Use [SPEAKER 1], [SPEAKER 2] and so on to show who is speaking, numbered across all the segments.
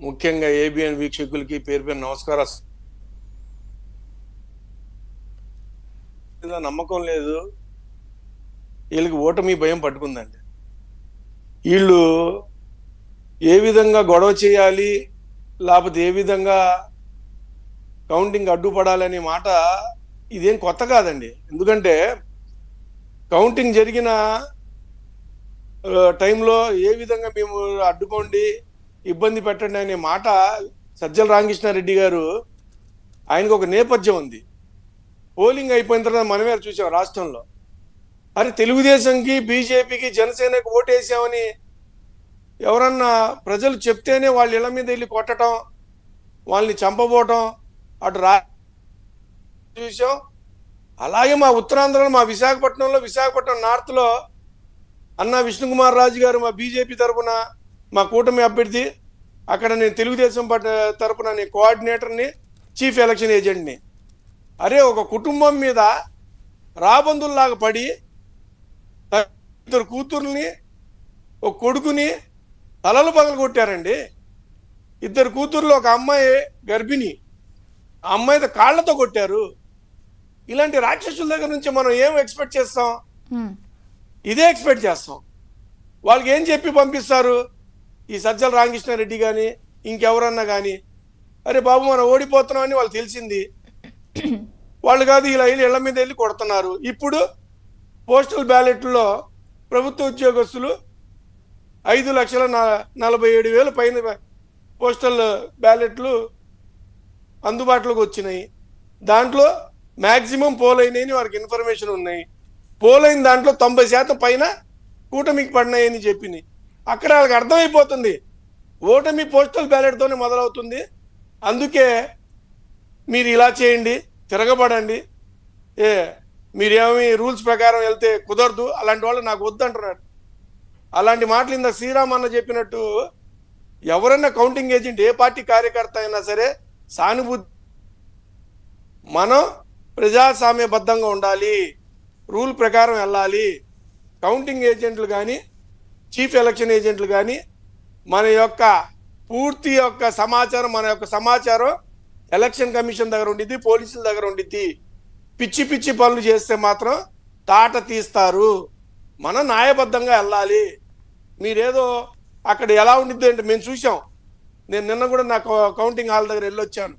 [SPEAKER 1] ముఖ్యంగా ఏబిఎన్ వీక్షకులకి పేరు పేరు నమస్కారం. నమ్మకం లేదు, వీళ్ళకి ఓటమి భయం పట్టుకుందండి. వీళ్ళు ఏ విధంగా గొడవ చేయాలి, లేకపోతే ఏ విధంగా కౌంటింగ్ అడ్డుపడాలనే మాట ఇదేం కొత్త కాదండి. ఎందుకంటే కౌంటింగ్ జరిగిన టైంలో ఏ విధంగా మేము అడ్డుకోండి, ఇబ్బంది పెట్టండి అనే మాట సజ్జల రామకృష్ణారెడ్డి గారు, ఆయనకు ఒక నేపథ్యం ఉంది. పోలింగ్ అయిపోయిన తర్వాత మనమే చూసాం రాష్ట్రంలో. అరే తెలుగుదేశంకి, బీజేపీకి, జనసేనకి ఓటేసామని ఎవరన్నా ప్రజలు చెప్తేనే వాళ్ళ ఇళ్ల మీద వెళ్ళి కొట్టడం, వాళ్ళని చంపబోవటం అటు చూసాం. అలాగే మా ఉత్తరాంధ్రలో, మా విశాఖపట్నం నార్త్లో అన్నా విష్ణుకుమార్ రాజు గారు మా బీజేపీ తరఫున, మా కూటమి అభ్యర్థి, అక్కడ నేను తెలుగుదేశం తరఫున నేను కోఆర్డినేటర్ని, చీఫ్ ఎలక్షన్ ఏజెంట్ని. అరే ఒక కుటుంబం మీద రాబందుల్లాగా పడి ఇద్దరు కూతుర్ని, ఒక కొడుకుని తలలు పగలు కొట్టారండి. ఇద్దరు కూతుర్లు, ఒక అమ్మాయి గర్భిణి, ఆ అమ్మాయి కాళ్లతో కొట్టారు. ఇలాంటి రాక్షసుల దగ్గర నుంచి మనం ఏం ఎక్స్పెక్ట్ చేస్తాం? ఇదే ఎక్స్పెక్ట్ చేస్తాం. వాళ్ళకి ఏం చెప్పి పంపిస్తారు ఈ సజ్జల రామకృష్ణారెడ్డి కానీ ఇంకెవరన్నా కానీ? అరే బాబు మనం ఓడిపోతున్నాం అని వాళ్ళు తెలిసింది, వాళ్ళు కాదు ఇలా ఇళ్ల మీద వెళ్ళి కొడుతున్నారు. ఇప్పుడు పోస్టల్ బ్యాలెట్లో ప్రభుత్వ ఉద్యోగస్తులు 5,47,000 పైన పోస్టల్ బ్యాలెట్లు అందుబాటులోకి వచ్చినాయి. దాంట్లో మ్యాక్సిమం పోలైనాయని వారికి ఇన్ఫర్మేషన్ ఉన్నాయి. పోలైన దాంట్లో 90% పైన కూటమికి పడినాయని చెప్పింది. అక్కడ వాళ్ళకి అర్థమైపోతుంది ఓటమి పోస్టల్ బ్యాలెట్తోనే మొదలవుతుంది. అందుకే మీరు ఇలా చేయండి, తిరగబడండి, మీరేమి రూల్స్ ప్రకారం వెళ్తే కుదరదు, అలాంటి వాళ్ళు నాకు వద్దంటున్నాడు. అలాంటి మాటలు ఇంత శ్రీరామ్ అన్న చెప్పినట్టు ఎవరన్నా కౌంటింగ్ ఏజెంట్, ఏ పార్టీ కార్యకర్త అయినా సరే సానుభూతి, మనం ప్రజాస్వామ్యబద్ధంగా ఉండాలి, రూల్ ప్రకారం వెళ్ళాలి. కౌంటింగ్ ఏజెంట్లు కానీ, చీఫ్ ఎలక్షన్ ఏజెంట్లు కానీ మన యొక్క పూర్తి సమాచారం ఎలక్షన్ కమిషన్ దగ్గర ఉండిద్ది, పోలీసుల దగ్గర ఉండిద్ది. పిచ్చి పిచ్చి పనులు చేస్తే మాత్రం తాట తీస్తారు. మనం న్యాయబద్ధంగా వెళ్ళాలి. మీరేదో అక్కడ ఎలా ఉండిద్ది అంటే మేము చూసాం. నేను నిన్న కూడా నా కౌంటింగ్ హాల్ దగ్గర వెళ్ళొచ్చాను.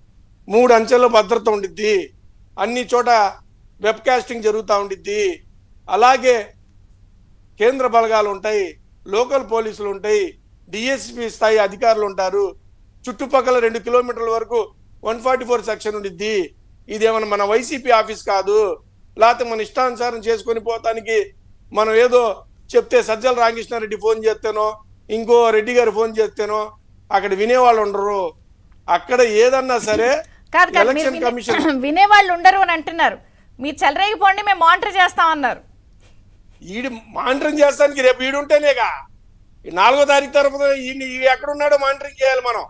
[SPEAKER 1] 3 అంచెల్లో భద్రత ఉండిద్ది, అన్ని చోట వెబ్ కాస్టింగ్ జరుగుతూ ఉండిద్ది. అలాగే కేంద్ర బలగాలు ఉంటాయి, లోకల్ పోలీసులు ఉంటాయి, డిఎస్పీ స్థాయి అధికారులు ఉంటారు. చుట్టుపక్కల 2 కిలోమీటర్ల వరకు 144 సెక్షన్ ఉండిద్ది. ఇదేమన్నా మన వైసీపీ ఆఫీస్ కాదు, లేకపోతే మన ఇష్టానుసారం చేసుకొని పోతానికి మనం ఏదో చెప్తే సజ్జల రామకృష్ణారెడ్డి ఫోన్ చేస్తేనో, ఇంకో రెడ్డి గారు ఫోన్ చేస్తేనో అక్కడ వినేవాళ్ళు ఉండరు. అక్కడ ఏదన్నా సరే ఎలక్షన్ కమిషన్
[SPEAKER 2] వినేవాళ్ళు ఉండరు అని అంటున్నారు. మీరు చెలరేగిపోండి, మేము మానిటర్ చేస్తామన్నారు.
[SPEAKER 1] ఈడు మానిటరింగ్ చేస్తానికి రేపు ఈడుంటేనేగా 4వ తారీఖు తర్వాత ఎక్కడున్నాడో మానిటరింగ్ చేయాలి మనం.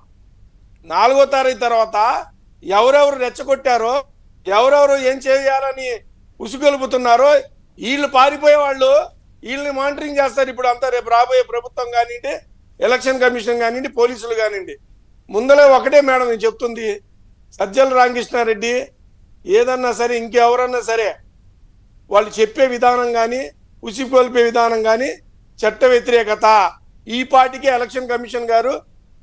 [SPEAKER 1] 4వ తారీఖు తర్వాత ఎవరెవరు రెచ్చగొట్టారో, ఎవరెవరు ఏం చేయాలని ఉసుగొలుపుతున్నారో వీళ్ళు పారిపోయే వాళ్ళు వీళ్ళని మానిటరింగ్ చేస్తారు. ఇప్పుడు అంతా రేపు రాబోయే ప్రభుత్వం కానివ్వండి, ఎలక్షన్ కమిషన్ కానివ్వండి, పోలీసులు కానివ్వండి. ముందలే ఒకటే మేడం నేను చెప్తుంది, సజ్జల రామకృష్ణారెడ్డి ఏదన్నా సరే, ఇంకెవరన్నా సరే, వాళ్ళు చెప్పే విధానం కానీ, ఉసిగొల్పే విధానం కానీ చట్ట వ్యతిరేకత. ఈ పార్టీకి ఎలక్షన్ కమిషన్ గారు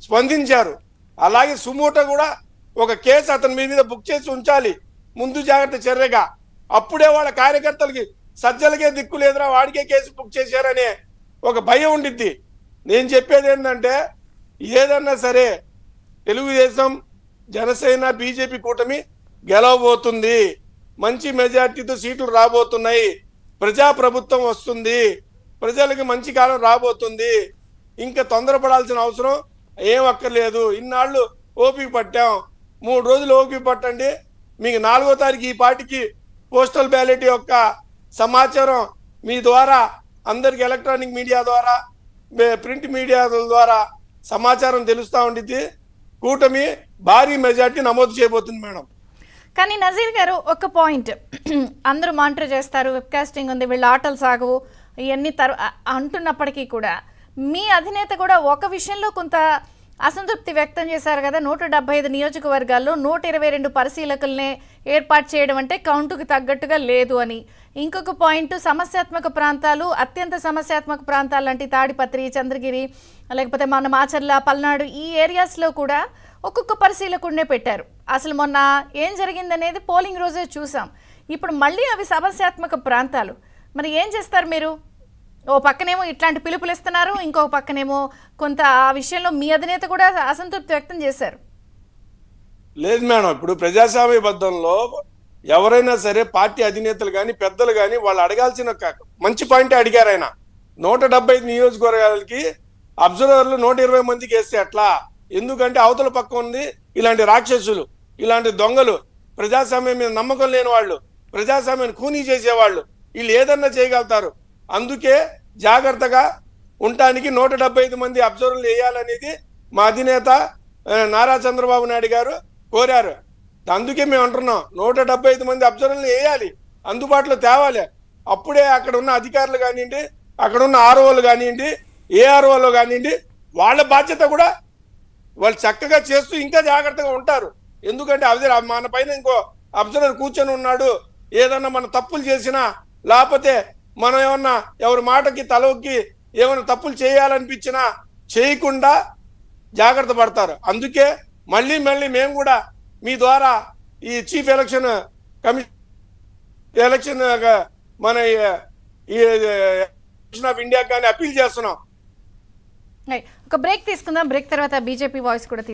[SPEAKER 1] స్పందించారు. అలాగే సుమోటో కూడా ఒక కేసు అతని మీద బుక్ చేసి ఉంచాలి, ముందు జాగ్రత్త చర్యగా. అప్పుడే వాళ్ళ కార్యకర్తలకి సజ్జలకే దిక్కు లేదురా, వాడికే కేసు బుక్ చేశారనే ఒక భయం ఉండిద్ది. నేను చెప్పేది ఏంటంటే, ఏదన్నా సరే తెలుగుదేశం, జనసేన, బీజేపీ కూటమి గెలవబోతుంది. మంచి మెజార్టీతో సీట్లు రాబోతున్నాయి. ప్రజాప్రభుత్వం వస్తుంది. ప్రజలకి మంచి కాలం రాబోతుంది. ఇంకా తొందరపడాల్సిన అవసరం ఏం అక్కర్లేదు. ఇన్నాళ్ళు ఓపిక పట్టాం, 3 రోజులు ఓపిక పట్టండి. మీకు 4వ తారీఖు ఈ పార్టీకి పోస్టల్ బ్యాలెట్ యొక్క సమాచారం మీ ద్వారా అందరికి ఎలక్ట్రానిక్ మీడియా ద్వారా, ప్రింట్ మీడియా ద్వారా సమాచారం తెలుస్తూ ఉండిద్ది. కూటమి భారీ మెజార్టీ నమోదు చేయబోతుంది మేడం.
[SPEAKER 2] కానీ నజీర్ గారు ఒక పాయింట్, అందరూ మానిటర్ చేస్తారు, వెబ్కాస్టింగ్ ఉంది, వీళ్ళ ఆటలు సాగవు ఇవన్నీ అంటున్నప్పటికీ కూడా మీ అధినేత కూడా ఒక విషయంలో కొంత అసంతృప్తి వ్యక్తం చేశారు కదా. 175 నియోజకవర్గాల్లో 122 పరిశీలకుల్నే ఏర్పాటు చేయడం అంటే కౌంటుకు తగ్గట్టుగా లేదు అని. ఇంకొక పాయింట్, సమస్యాత్మక ప్రాంతాలు, అత్యంత సమస్యాత్మక ప్రాంతాలు లాంటి తాడిపత్రి, చంద్రగిరి, లేకపోతే మన మాచర్ల, పల్నాడు ఈ ఏరియాస్లో కూడా ఒక్కొక్క పరిశీలకుడినే పెట్టారు. అసలు మొన్న ఏం జరిగిందనేది పోలింగ్ రోజే చూసాం. ఇప్పుడు మళ్ళీ అవి సమస్యాత్మక ప్రాంతాలు. మరి ఏం చేస్తారు మీరు? ఓ పక్కనేమో ఇట్లాంటి పిలుపులు ఇస్తున్నారు, ఇంకో పక్కనేమో కొంత ఆ విషయంలో మీ అధినేత కూడా అసంతృప్తి వ్యక్తం చేశారు.
[SPEAKER 1] లేదు మేడం, ఇప్పుడు ప్రజాస్వామ్యబద్ధంలో ఎవరైనా సరే పార్టీ అధినేతలు కానీ పెద్దలు కానీ వాళ్ళు అడగాల్సిన మంచి పాయింటే అడిగారు. ఆయన 175 నియోజకవర్గాలకి అబ్జర్వర్లు 120 మందికి వేస్తే ఎట్లా? ఎందుకంటే అవతల పక్క ఉంది ఇలాంటి రాక్షసులు, ఇలాంటి దొంగలు, ప్రజాస్వామ్యం మీద నమ్మకం లేని వాళ్ళు, ప్రజాస్వామ్యాన్ని ఖూనీ చేసేవాళ్ళు, వీళ్ళు ఏదన్నా చేయగలుగుతారు. అందుకే జాగ్రత్తగా ఉండటానికి 175 మంది అబ్జర్వర్లు వేయాలనేది మా అధినేత నారా చంద్రబాబు నాయుడు గారు కోరారు. అందుకే మేము అంటున్నాం 175 మంది అబ్జర్వర్లు వేయాలి, అందుబాటులో తేవాలి. అప్పుడే అక్కడ ఉన్న అధికారులు కానివ్వండి, అక్కడ ఉన్న ఆర్ఓలు కానివ్వండి, ఏఆర్ఓలు కానివ్వండి, వాళ్ళ బాధ్యత కూడా వాళ్ళు చక్కగా చేస్తూ ఇంకా జాగ్రత్తగా ఉంటారు. ఎందుకంటే మన పైన ఇంకో అబ్జర్వర్ కూర్చొని ఉన్నాడు, ఏదన్నా మనం తప్పులు చేసినా లేకపోతే మనం ఏమన్నా ఎవరి మాటకి తలొక్కి ఏమైనా తప్పులు చేయాలనిపించినా చేయకుండా జాగ్రత్త పడతారు. అందుకే మళ్ళీ మేము కూడా మీ ద్వారా ఈ చీఫ్ ఎలక్షన్ మన ఆఫ్ ఇండియా కానీ అప్పీల్ చేస్తున్నాం.
[SPEAKER 2] ఒక బ్రేక్ తీసుకుందాం. బ్రేక్ తర్వాత బీజేపీ వాయిస్ కూడా